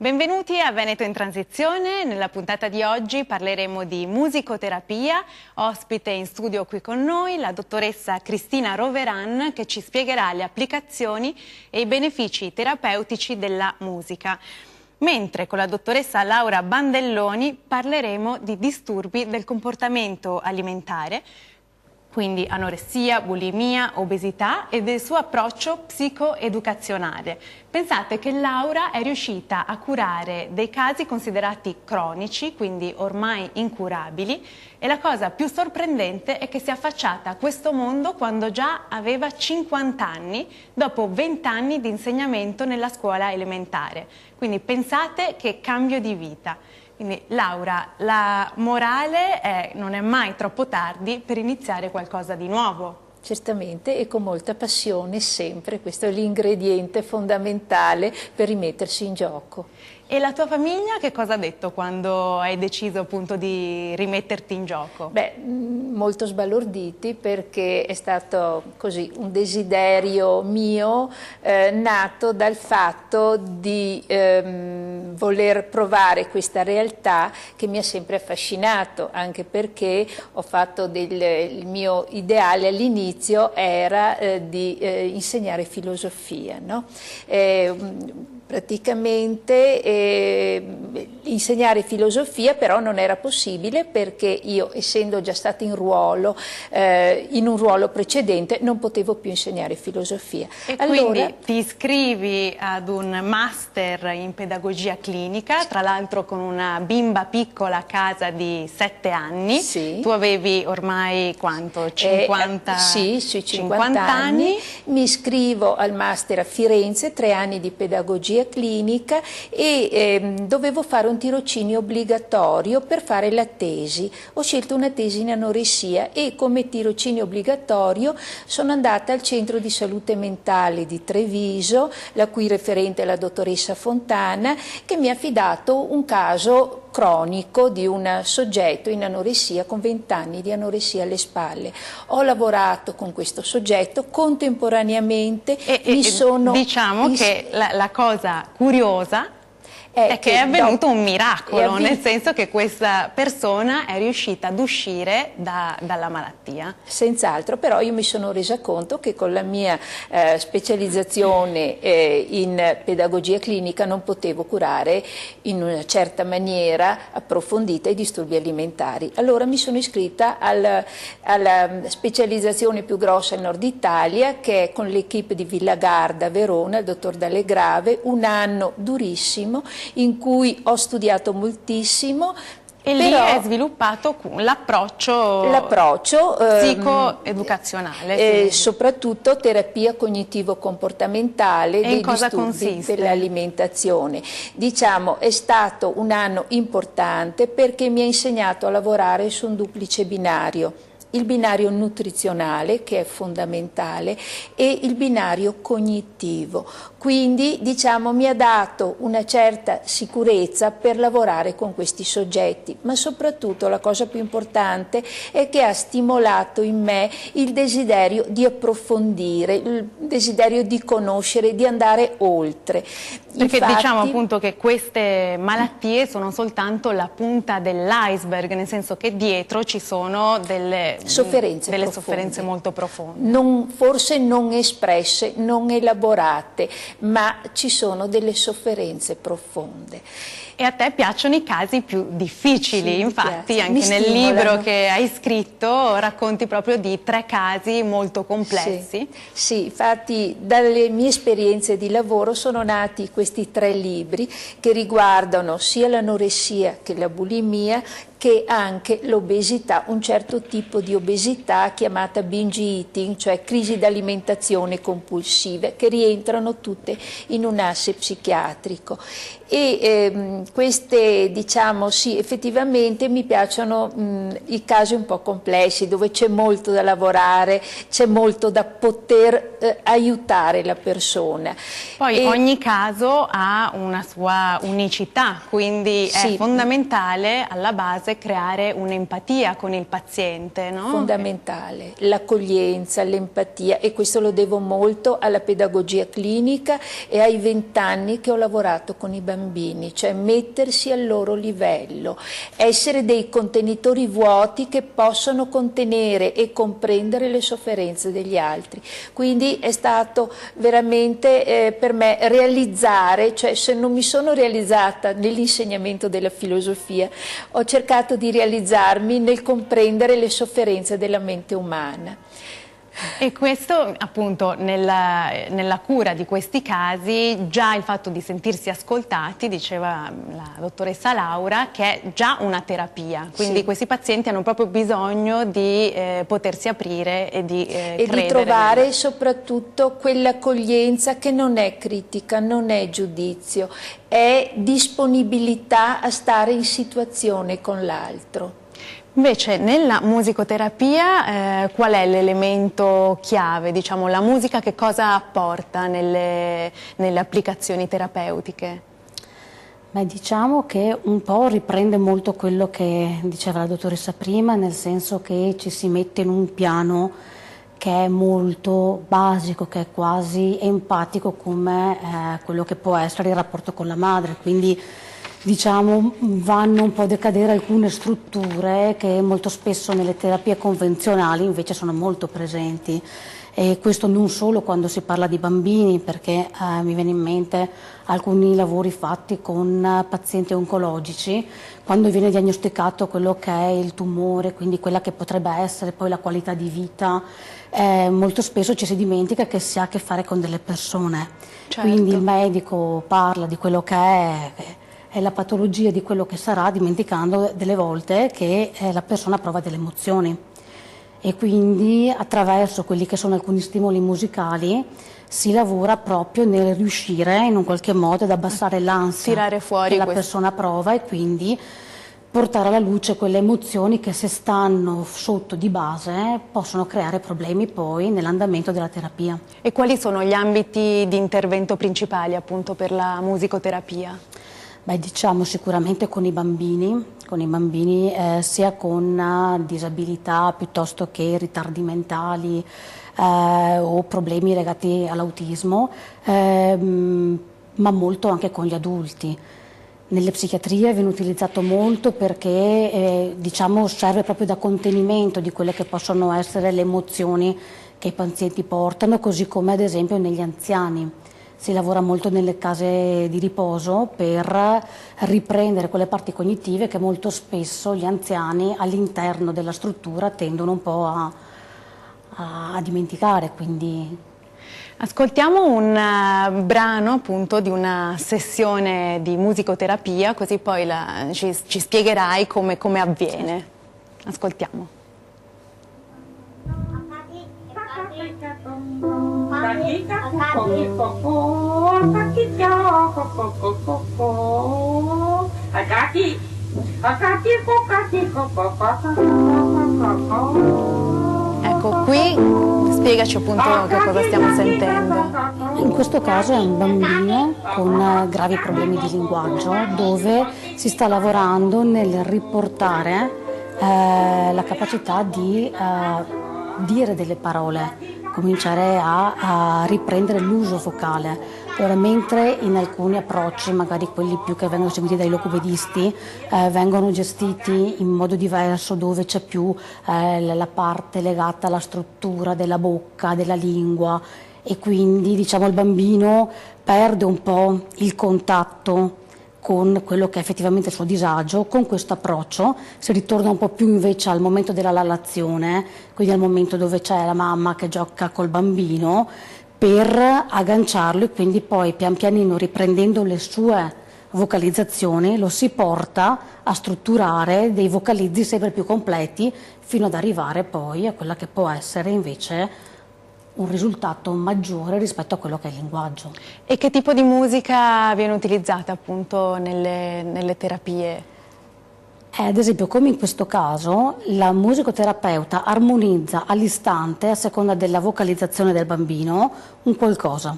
Benvenuti a Veneto in Transizione. Nella puntata di oggi parleremo di musicoterapia. Ospite in studio qui con noi la dottoressa Cristina Roveran, che ci spiegherà le applicazioni e i benefici terapeutici della musica. Mentre con la dottoressa Laura Bandelloni parleremo di disturbi del comportamento alimentare, quindi anoressia, bulimia, obesità e del suo approccio psicoeducazionale. Pensate che Laura è riuscita a curare dei casi considerati cronici, quindi ormai incurabili, e la cosa più sorprendente è che si è affacciata a questo mondo quando già aveva 50 anni, dopo 20 anni di insegnamento nella scuola elementare. Quindi pensate che cambio di vita. Quindi Laura, la morale è: non è mai troppo tardi per iniziare qualcosa di nuovo. Certamente, e con molta passione sempre, questo è l'ingrediente fondamentale per rimettersi in gioco. E la tua famiglia che cosa ha detto quando hai deciso appunto di rimetterti in gioco? Beh, molto sbalorditi, perché è stato così un desiderio mio nato dal fatto di voler provare questa realtà che mi ha sempre affascinato, anche perché ho fatto il mio ideale all'inizio era di insegnare filosofia, no? Praticamente insegnare filosofia però non era possibile, perché io, essendo già stata in un ruolo precedente, non potevo più insegnare filosofia. E quindi ti iscrivi ad un master in pedagogia clinica, tra l'altro con una bimba piccola a casa di 7 anni. Sì. Tu avevi ormai quanto? 50? Sì, sui 50 anni. Mi iscrivo al master a Firenze, 3 anni di pedagogia clinica, e dovevo fare un tirocinio obbligatorio per fare la tesi. Ho scelto una tesi in anoressia e come tirocinio obbligatorio sono andata al centro di salute mentale di Treviso, la cui referente è la dottoressa Fontana, che mi ha affidato un caso cronico di un soggetto in anoressia con 20 anni di anoressia alle spalle. Ho lavorato con questo soggetto contemporaneamente. Diciamo che la cosa curiosa è che è avvenuto un miracolo, nel senso che questa persona è riuscita ad uscire dalla malattia. Senz'altro, però io mi sono resa conto che con la mia specializzazione in pedagogia clinica non potevo curare in una certa maniera approfondita i disturbi alimentari. Allora mi sono iscritta alla specializzazione più grossa in Nord Italia, che è con l'equipe di Villagarda Verona, il dottor Dallegrave, un anno durissimo in cui ho studiato moltissimo. E lì è sviluppato l'approccio psicoeducazionale. Soprattutto terapia cognitivo-comportamentale dei disturbi dell'alimentazione. Diciamo, è stato un anno importante perché mi ha insegnato a lavorare su un duplice binario. Il binario nutrizionale, che è fondamentale, e il binario cognitivo. Quindi, diciamo, mi ha dato una certa sicurezza per lavorare con questi soggetti, ma soprattutto la cosa più importante è che ha stimolato in me il desiderio di approfondire, il desiderio di conoscere, di andare oltre. Perché diciamo appunto che queste malattie sono soltanto la punta dell'iceberg, nel senso che dietro ci sono delle sofferenze molto profonde. Forse non espresse, non elaborate, ma ci sono delle sofferenze profonde. E a te piacciono i casi più difficili, sì, infatti anche nel libro che hai scritto racconti proprio di 3 casi molto complessi. Sì, infatti dalle mie esperienze di lavoro sono nati questi 3 libri che riguardano sia l'anoressia che la bulimia, che anche l'obesità, un certo tipo di obesità chiamata binge eating, cioè crisi d'alimentazione compulsive, che rientrano tutte in un asse psichiatrico. E queste, diciamo, sì, effettivamente mi piacciono i casi un po' complessi, dove c'è molto da lavorare, c'è molto da poter aiutare la persona. Poi ogni caso ha una sua unicità, quindi è fondamentale alla base possa creare un'empatia con il paziente, no? Fondamentale, l'accoglienza, l'empatia, e questo lo devo molto alla pedagogia clinica e ai 20 anni che ho lavorato con i bambini, cioè mettersi al loro livello, essere dei contenitori vuoti che possono contenere e comprendere le sofferenze degli altri. Quindi è stato veramente per me realizzare, cioè se non mi sono realizzata nell'insegnamento della filosofia, ho cercato di realizzarmi nel comprendere le sofferenze della mente umana. E questo appunto nella cura di questi casi, già il fatto di sentirsi ascoltati, diceva la dottoressa Laura, che è già una terapia, quindi sì, questi pazienti hanno proprio bisogno di potersi aprire e di di trovare soprattutto quell'accoglienza che non è critica, non è giudizio, è disponibilità a stare in situazione con l'altro. Invece nella musicoterapia qual è l'elemento chiave, diciamo, la musica che cosa apporta nelle applicazioni terapeutiche? Beh, diciamo che un po' riprende molto quello che diceva la dottoressa prima, nel senso che ci si mette in un piano che è molto basico, che è quasi empatico, come quello che può essere il rapporto con la madre, quindi diciamo vanno un po' a decadere alcune strutture che molto spesso nelle terapie convenzionali invece sono molto presenti, e questo non solo quando si parla di bambini, perché mi viene in mente alcuni lavori fatti con pazienti oncologici, quando viene diagnosticato quello che è il tumore, quindi quella che potrebbe essere poi la qualità di vita, molto spesso ci si dimentica che si ha a che fare con delle persone, certo. Quindi il medico parla di quello che è la patologia di quello che sarà, dimenticando delle volte che la persona prova delle emozioni, e quindi attraverso quelli che sono alcuni stimoli musicali si lavora proprio nel riuscire in un qualche modo ad abbassare l'ansia tirare fuori che la persona prova, e quindi portare alla luce quelle emozioni che, se stanno sotto di base, possono creare problemi poi nell'andamento della terapia. E quali sono gli ambiti di intervento principali appunto per la musicoterapia? Beh, diciamo sicuramente con i bambini sia con disabilità piuttosto che ritardi mentali o problemi legati all'autismo, ma molto anche con gli adulti. Nelle psichiatrie viene utilizzato molto perché diciamo serve proprio da contenimento di quelle che possono essere le emozioni che i pazienti portano, così come ad esempio negli anziani. Si lavora molto nelle case di riposo per riprendere quelle parti cognitive che molto spesso gli anziani all'interno della struttura tendono un po' a dimenticare. Quindi ascoltiamo un brano appunto di una sessione di musicoterapia, così poi ci spiegherai come avviene. Ascoltiamo. Ecco, qui spiegaci appunto che cosa stiamo sentendo. In questo caso è un bambino con gravi problemi di linguaggio, dove si sta lavorando nel riportare la capacità di dire delle parole, cominciare a riprendere l'uso vocale. Ora, mentre in alcuni approcci, magari quelli più che vengono seguiti dai logopedisti, vengono gestiti in modo diverso, dove c'è più la parte legata alla struttura della bocca, della lingua, e quindi diciamo il bambino perde un po' il contatto con quello che è effettivamente il suo disagio. Con questo approccio si ritorna un po' più invece al momento della lalazione, quindi al momento dove c'è la mamma che gioca col bambino, per agganciarlo, e quindi poi pian pianino, riprendendo le sue vocalizzazioni, lo si porta a strutturare dei vocalizzi sempre più completi, fino ad arrivare poi a quella che può essere invece un risultato maggiore rispetto a quello che è il linguaggio. E che tipo di musica viene utilizzata appunto nelle terapie? Ad esempio, come in questo caso, la musicoterapeuta armonizza all'istante, a seconda della vocalizzazione del bambino, un qualcosa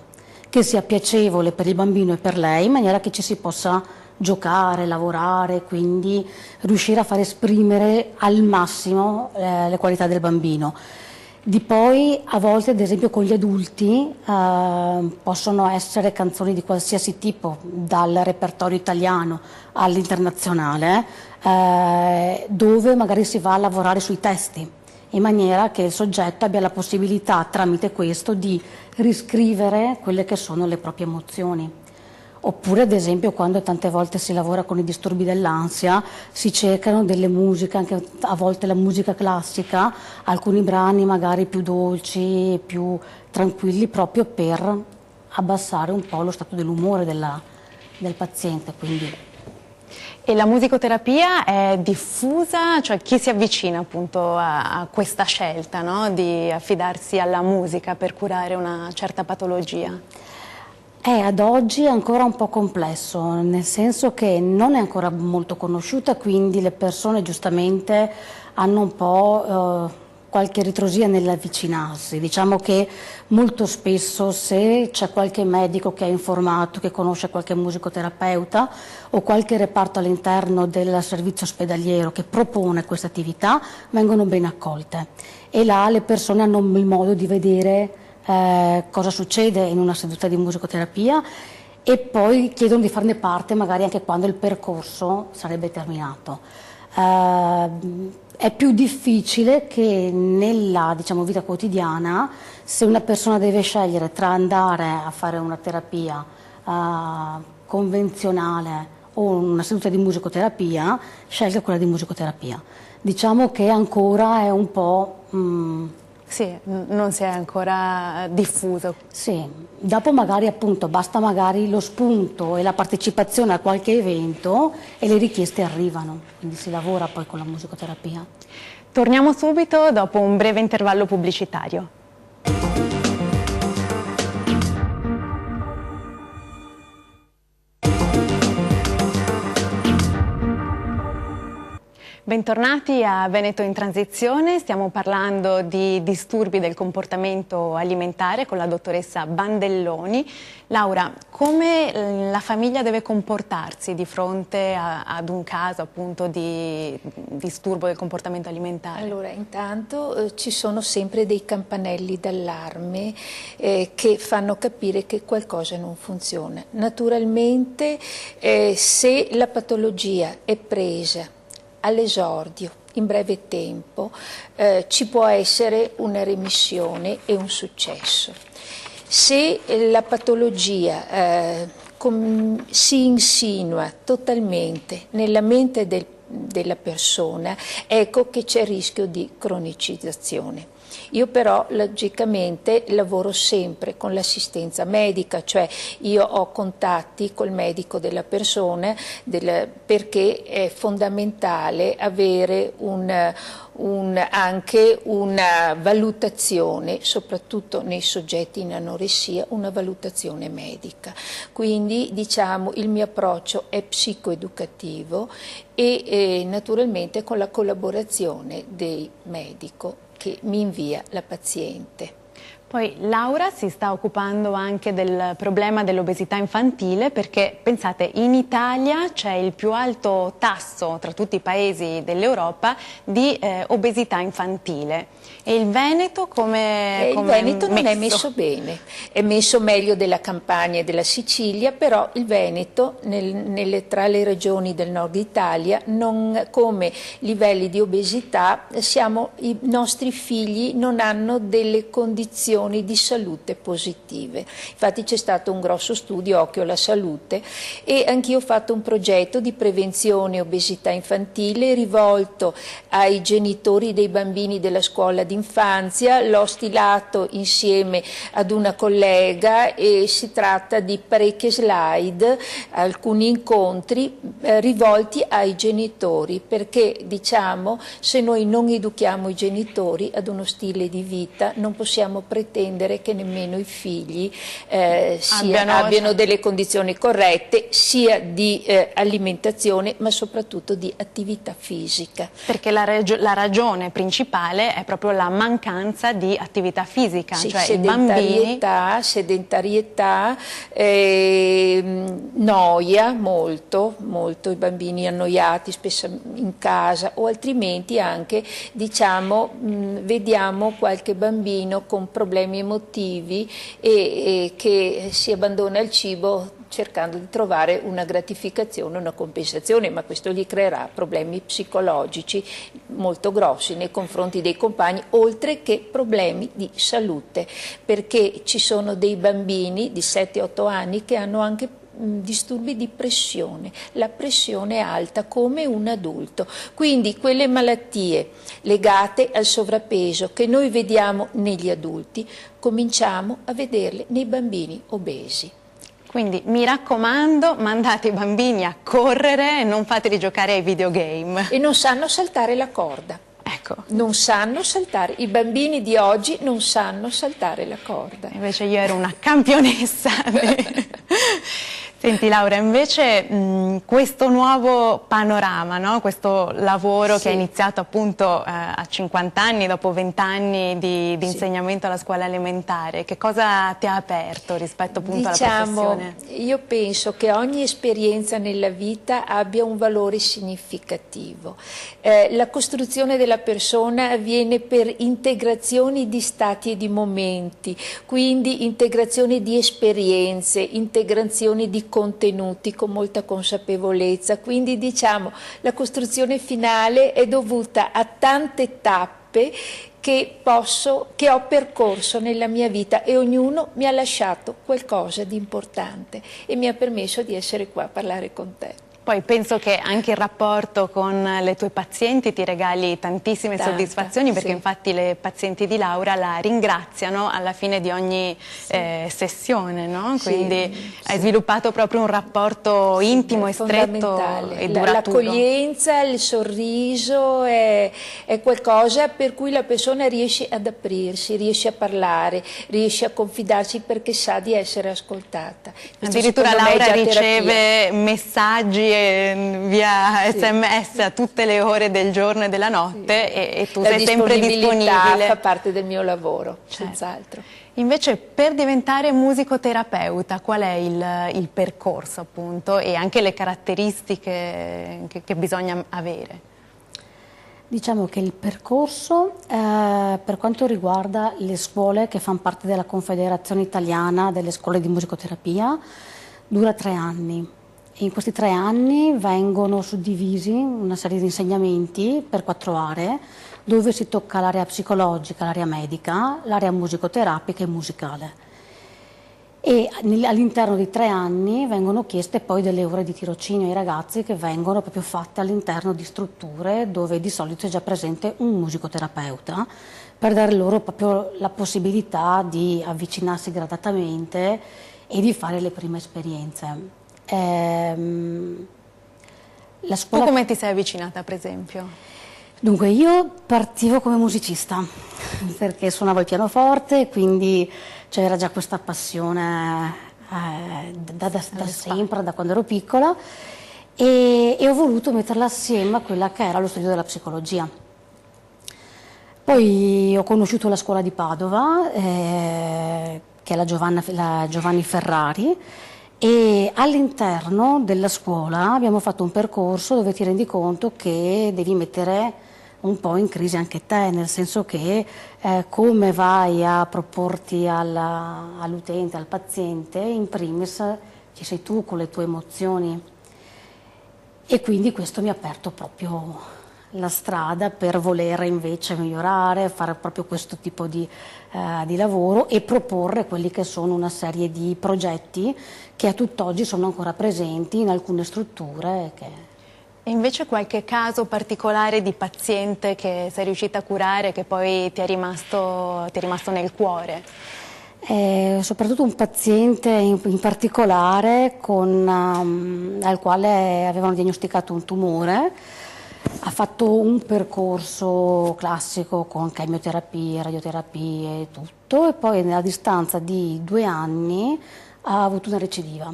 che sia piacevole per il bambino e per lei, in maniera che ci si possa giocare, lavorare, quindi riuscire a far esprimere al massimo le qualità del bambino. Di poi a volte, ad esempio con gli adulti, possono essere canzoni di qualsiasi tipo, dal repertorio italiano all'internazionale, dove magari si va a lavorare sui testi, in maniera che il soggetto abbia la possibilità tramite questo di riscrivere quelle che sono le proprie emozioni. Oppure ad esempio quando tante volte si lavora con i disturbi dell'ansia si cercano delle musiche, anche a volte la musica classica, alcuni brani magari più dolci, più tranquilli, proprio per abbassare un po' lo stato dell'umore del paziente. Quindi. E la musicoterapia è diffusa? Cioè chi si avvicina appunto a questa scelta, no? Di affidarsi alla musica per curare una certa patologia? Ad oggi è ancora un po' complesso, nel senso che non è ancora molto conosciuta, quindi le persone giustamente hanno un po' qualche ritrosia nell'avvicinarsi. Diciamo che molto spesso, se c'è qualche medico che è informato, che conosce qualche musicoterapeuta o qualche reparto all'interno del servizio ospedaliero che propone questa attività, vengono ben accolte e là le persone hanno il modo di vedere cosa succede in una seduta di musicoterapia e poi chiedono di farne parte magari anche quando il percorso sarebbe terminato. È più difficile che nella, diciamo, vita quotidiana, se una persona deve scegliere tra andare a fare una terapia convenzionale o una seduta di musicoterapia, scelga quella di musicoterapia. Diciamo che ancora è un po'... Sì, non si è ancora diffuso. Sì, dopo magari appunto basta magari lo spunto e la partecipazione a qualche evento e le richieste arrivano, quindi si lavora poi con la musicoterapia. Torniamo subito dopo un breve intervallo pubblicitario. Bentornati a Veneto in Transizione, stiamo parlando di disturbi del comportamento alimentare con la dottoressa Bandelloni. Laura, come la famiglia deve comportarsi di fronte ad un caso appunto di disturbo del comportamento alimentare? Allora, intanto ci sono sempre dei campanelli d'allarme che fanno capire che qualcosa non funziona. Naturalmente se la patologia è presa all'esordio, in breve tempo, ci può essere una remissione e un successo. Se la patologia si insinua totalmente nella mente della persona, ecco che c'è il rischio di cronicizzazione. Io però logicamente lavoro sempre con l'assistenza medica, cioè io ho contatti col medico della persona perché è fondamentale avere anche una valutazione, soprattutto nei soggetti in anoressia, una valutazione medica. Quindi diciamo il mio approccio è psicoeducativo e naturalmente con la collaborazione del medico che mi invia la paziente. Poi Laura si sta occupando anche del problema dell'obesità infantile perché, pensate, in Italia c'è il più alto tasso tra tutti i paesi dell'Europa di obesità infantile. E il Veneto come il Veneto non è messo bene, è messo meglio della Campania e della Sicilia, però il Veneto tra le regioni del nord Italia, come livelli di obesità, i nostri figli non hanno delle condizioni di salute positive. Infatti c'è stato un grosso studio, Occhio alla Salute, e anch'io ho fatto un progetto di prevenzione obesità infantile rivolto ai genitori dei bambini della scuola d'infanzia, l'ho stilato insieme ad una collega e si tratta di parecchie slide, alcuni incontri rivolti ai genitori, perché diciamo se noi non educhiamo i genitori ad uno stile di vita non possiamo pretendere pretendere che nemmeno i figli abbiano delle condizioni corrette, sia di alimentazione ma soprattutto di attività fisica. Perché la ragione principale è proprio la mancanza di attività fisica, sì, cioè sedentarietà, noia, molto, i bambini annoiati spesso in casa, o altrimenti anche, diciamo, vediamo qualche bambino con problemi emotivi e che si abbandona al cibo cercando di trovare una gratificazione, una compensazione, ma questo gli creerà problemi psicologici molto grossi nei confronti dei compagni, oltre che problemi di salute, perché ci sono dei bambini di 7-8 anni che hanno anche disturbi di pressione, la pressione è alta come un adulto, quindi quelle malattie legate al sovrappeso che noi vediamo negli adulti, cominciamo a vederle nei bambini obesi. Quindi mi raccomando, mandate i bambini a correre e non fateli giocare ai videogame. E non sanno saltare la corda. Ecco. Non sanno saltare, i bambini di oggi non sanno saltare la corda. Invece io ero una campionessa. Senti Laura, invece questo nuovo panorama, no? Questo lavoro che è iniziato appunto a 50 anni, dopo 20 anni di insegnamento alla scuola elementare, che cosa ti ha aperto rispetto appunto alla professione? Io penso che ogni esperienza nella vita abbia un valore significativo. La costruzione della persona avviene per integrazioni di stati e di momenti, quindi integrazioni di esperienze, integrazioni di contenuti con molta consapevolezza, quindi diciamo la costruzione finale è dovuta a tante tappe che ho percorso nella mia vita e ognuno mi ha lasciato qualcosa di importante e mi ha permesso di essere qua a parlare con te. Poi penso che anche il rapporto con le tue pazienti ti regali tantissime soddisfazioni, perché infatti le pazienti di Laura la ringraziano alla fine di ogni sessione, no? Quindi hai sviluppato proprio un rapporto intimo e stretto e duraturo. L'accoglienza, il sorriso è qualcosa per cui la persona riesce ad aprirsi, riesce a parlare, riesce a confidarsi perché sa di essere ascoltata. Addirittura Laura riceve messaggi via SMS a tutte le ore del giorno e della notte e tu sei sempre disponibile. Fa parte del mio lavoro, senz'altro. Invece per diventare musicoterapeuta qual è il percorso appunto e anche le caratteristiche che bisogna avere? Diciamo che il percorso per quanto riguarda le scuole che fanno parte della Confederazione Italiana delle Scuole di Musicoterapia dura 3 anni. In questi 3 anni vengono suddivisi una serie di insegnamenti per 4 aree, dove si tocca l'area psicologica, l'area medica, l'area musicoterapica e musicale. E all'interno di 3 anni vengono chieste poi delle ore di tirocinio ai ragazzi che vengono proprio fatte all'interno di strutture dove di solito è già presente un musicoterapeuta, per dare loro proprio la possibilità di avvicinarsi gradatamente e di fare le prime esperienze. Tu come ti sei avvicinata, per esempio? Dunque, io partivo come musicista, perché suonavo il pianoforte, quindi c'era già questa passione da sempre, da quando ero piccola, e ho voluto metterla assieme a quella che era lo studio della psicologia. Poi ho conosciuto la scuola di Padova, che è la Giovanni Ferrari, e all'interno della scuola abbiamo fatto un percorso dove ti rendi conto che devi mettere un po' in crisi anche te, nel senso che come vai a proporti all'utente, al paziente, in primis ci sei tu con le tue emozioni, e quindi questo mi ha aperto proprio la strada per voler invece migliorare, fare proprio questo tipo di lavoro e proporre quelli che sono una serie di progetti che a tutt'oggi sono ancora presenti in alcune strutture. E invece qualche caso particolare di paziente che sei riuscita a curare, che poi ti è rimasto nel cuore? Soprattutto un paziente in particolare al quale avevano diagnosticato un tumore, Ha fatto un percorso classico con chemioterapie, radioterapie e tutto, e poi a distanza di 2 anni ha avuto una recidiva.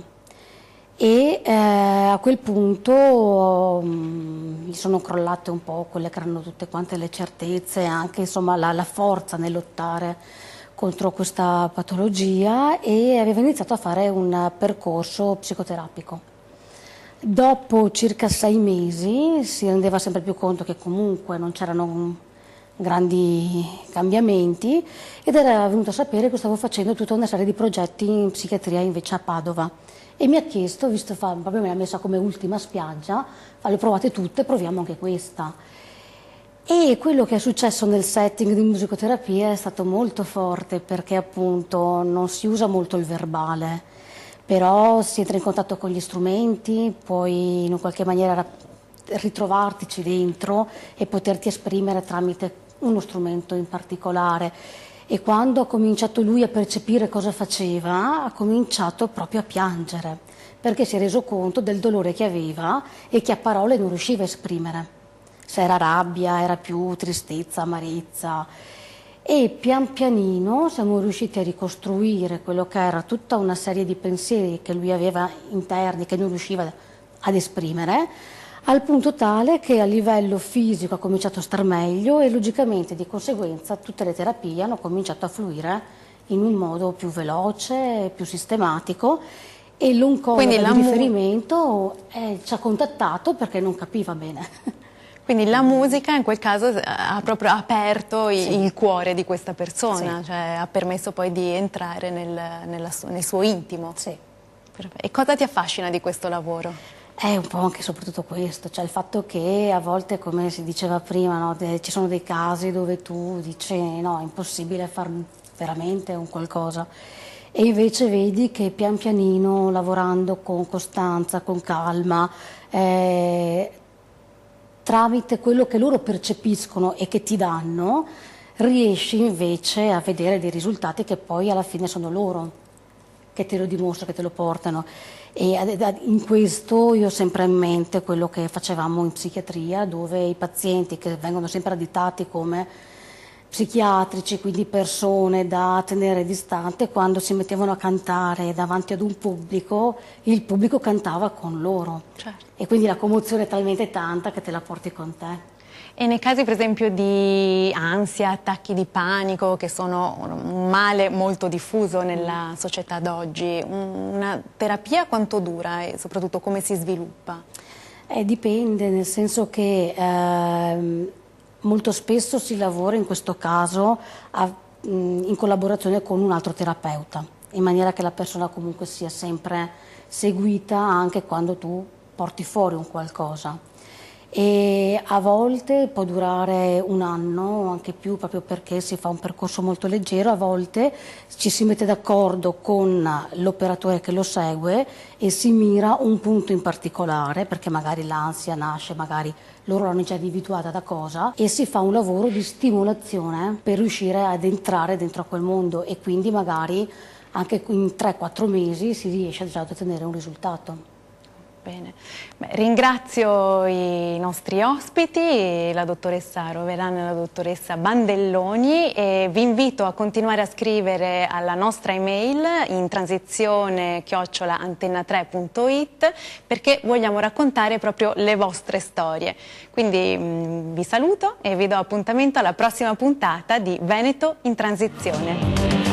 E a quel punto mi sono crollate un po' quelle che erano tutte quante le certezze, anche insomma la forza nel lottare contro questa patologia, e aveva iniziato a fare un percorso psicoterapico. Dopo circa 6 mesi si rendeva sempre più conto che comunque non c'erano grandi cambiamenti, ed era venuto a sapere che stavo facendo tutta una serie di progetti in psichiatria invece a Padova, e mi ha chiesto, visto proprio me l'ha messa come ultima spiaggia, le provate tutte, proviamo anche questa. E quello che è successo nel setting di musicoterapia è stato molto forte, perché appunto non si usa molto il verbale, però si entra in contatto con gli strumenti, puoi in qualche maniera ritrovartici dentro e poterti esprimere tramite uno strumento in particolare. E quando ha cominciato lui a percepire cosa faceva, ha cominciato proprio a piangere, perché si è reso conto del dolore che aveva e che a parole non riusciva a esprimere. Se era rabbia, era più tristezza, amarezza. E pian pianino siamo riusciti a ricostruire quello che era tutta una serie di pensieri che lui aveva interni, che non riusciva ad esprimere, al punto tale che a livello fisico ha cominciato a star meglio, e logicamente di conseguenza tutte le terapie hanno cominciato a fluire in un modo più veloce, più sistematico, e l'oncologa di riferimento ci ha contattato perché non capiva bene. Quindi la musica in quel caso ha proprio aperto il cuore di questa persona, cioè ha permesso poi di entrare nel suo intimo. Sì. E cosa ti affascina di questo lavoro? È un po' anche soprattutto questo, cioè il fatto che a volte, come si diceva prima, no, ci sono dei casi dove tu dici no, è impossibile fare veramente un qualcosa, e invece vedi che pian pianino, lavorando con costanza, con calma, tramite quello che loro percepiscono e che ti danno, riesci invece a vedere dei risultati che poi alla fine sono loro che te lo dimostrano, che te lo portano. E in questo io ho sempre in mente quello che facevamo in psichiatria, dove i pazienti, che vengono sempre additati come psichiatrici, quindi persone da tenere distante, quando si mettevano a cantare davanti ad un pubblico, il pubblico cantava con loro. Certo. E quindi la commozione è talmente tanta che te la porti con te. E nei casi per esempio di ansia, attacchi di panico, che sono un male molto diffuso nella società d'oggi, una terapia quanto dura e soprattutto come si sviluppa? Dipende, nel senso che molto spesso si lavora in questo caso in collaborazione con un altro terapeuta, in maniera che la persona comunque sia sempre seguita anche quando tu porti fuori un qualcosa. E a volte può durare 1 anno o anche più, proprio perché si fa un percorso molto leggero. A volte ci si mette d'accordo con l'operatore che lo segue e si mira un punto in particolare, perché magari l'ansia nasce, magari loro l'hanno già individuata da cosa, e si fa un lavoro di stimolazione per riuscire ad entrare dentro a quel mondo, e quindi magari anche in 3-4 mesi si riesce già ad ottenere un risultato. Bene. Beh, ringrazio i nostri ospiti, la dottoressa Roveran e la dottoressa Bandelloni, e vi invito a continuare a scrivere alla nostra email in transizione@antenna3.it, perché vogliamo raccontare proprio le vostre storie. Quindi vi saluto e vi do appuntamento alla prossima puntata di Veneto in Transizione.